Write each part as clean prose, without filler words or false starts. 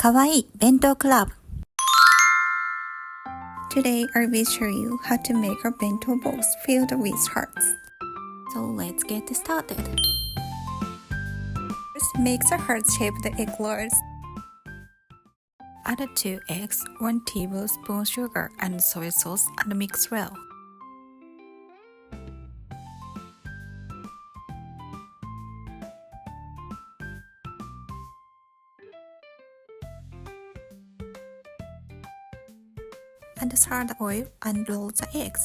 Kawaii Bento Club. Today I will show you how to make a bento box filled with hearts. So let's get started. First, make the heart-shaped egg rolls. Add 2 eggs, 1 tablespoon sugar and soy sauce and mix well. Add salt oil and roll the eggs.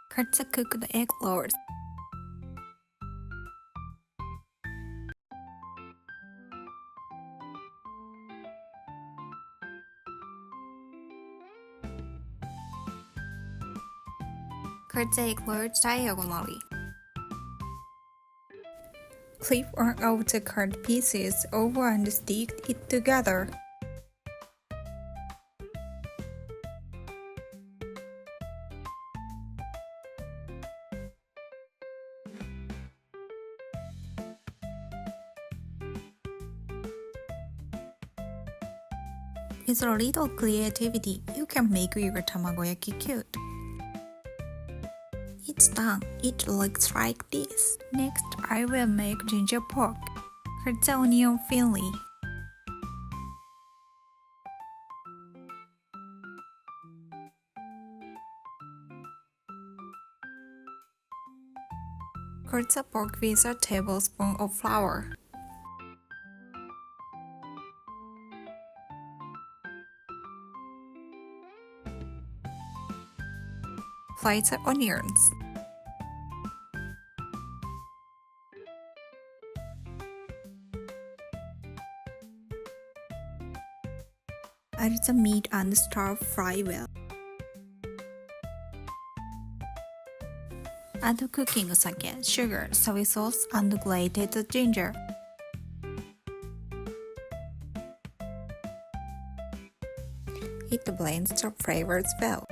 Cut the cooked egg rolls. Cut the egg rolls diagonally. Flip one of the cut pieces over and stick it together. With a little creativity, you can make your Tamagoyaki cute. It's done. It looks like this. Next, I will make ginger pork. Cut the onion thinly. Cut the pork with a tablespoon of flour. Fry the onions. Add the meat and stir fry well. Add cooking sake, sugar, soy sauce, and grated ginger. It blends the flavors well.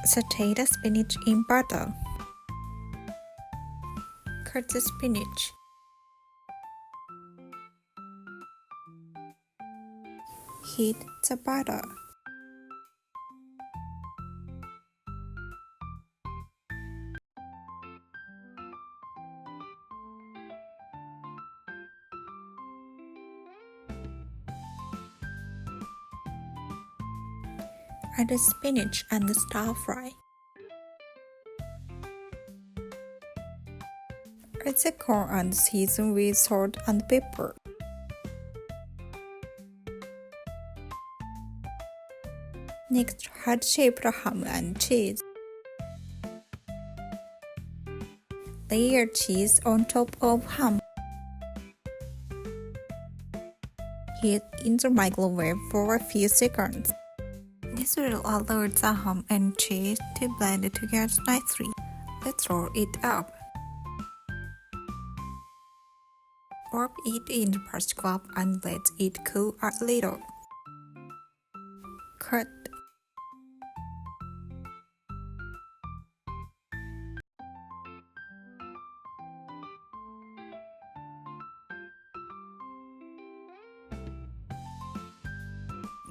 Saute the spinach in butter. Cut the spinach. Heat the butter. Add the spinach and stir fry. Add the corn and season with salt and pepper. Next, heart-shaped ham and cheese. Layer cheese on top of ham. Heat in the microwave for a few seconds. This will allow the ham and cheese to blend together nicely. Let's roll it up. Wrap it in the plastic wrap and let it cool a little. Cut.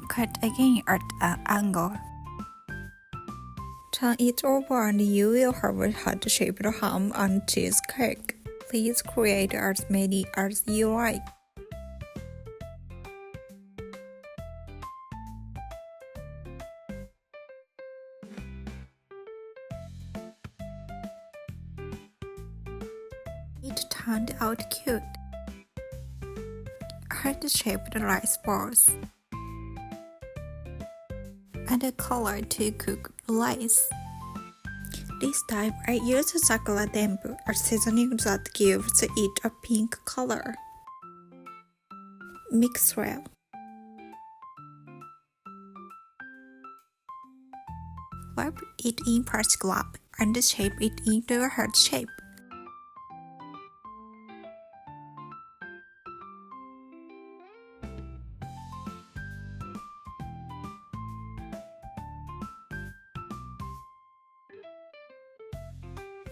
Cut again at an angle. Turn it over and you will have a heart-shaped ham and cheese cake. Please create as many as you like. It turned out cute. Heart-shaped rice balls. Add a color to cook rice. This time I used chocolate bamboo, a seasoning that gives it a pink color. Mix well. Wrap it in plastic wrap and shape it into a heart shape.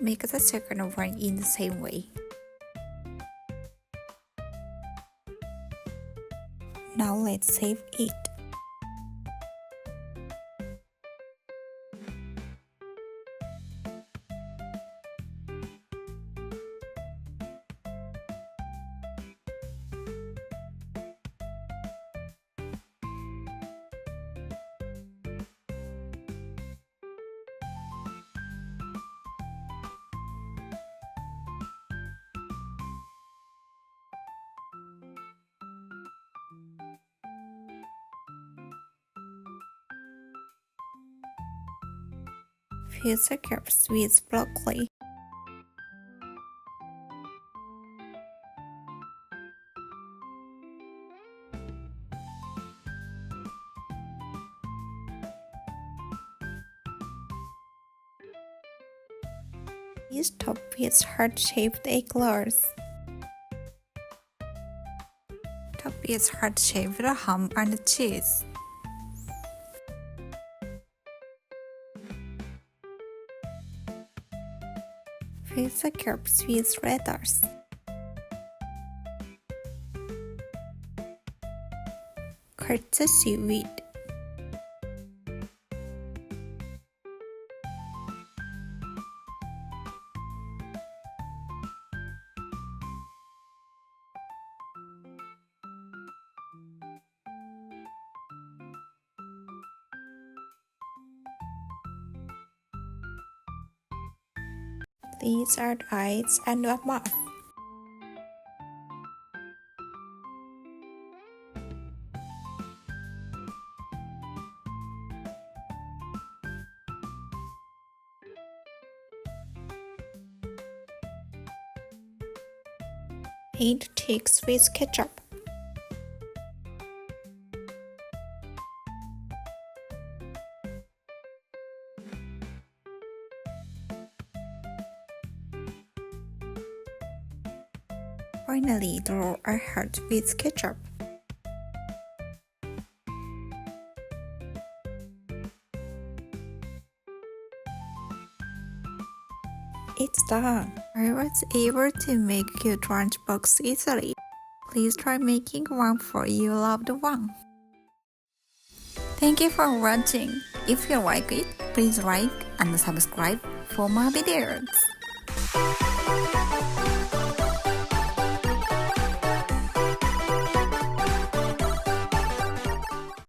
Make the second one in the same way. Now let's save it. Fill the cups with broccoli. These top with heart-shaped eclairs. Top with heart-shaped ham and cheese. Fill the cups with lettuce. Cut the seaweed. These are the eyes and the mouth. Paint cheeks with ketchup. Finally, draw a heart with ketchup. It's done! I was able to make cute lunchbox easily. Please try making one for your loved one. Thank you for watching. If you like it, please like and subscribe for more videos.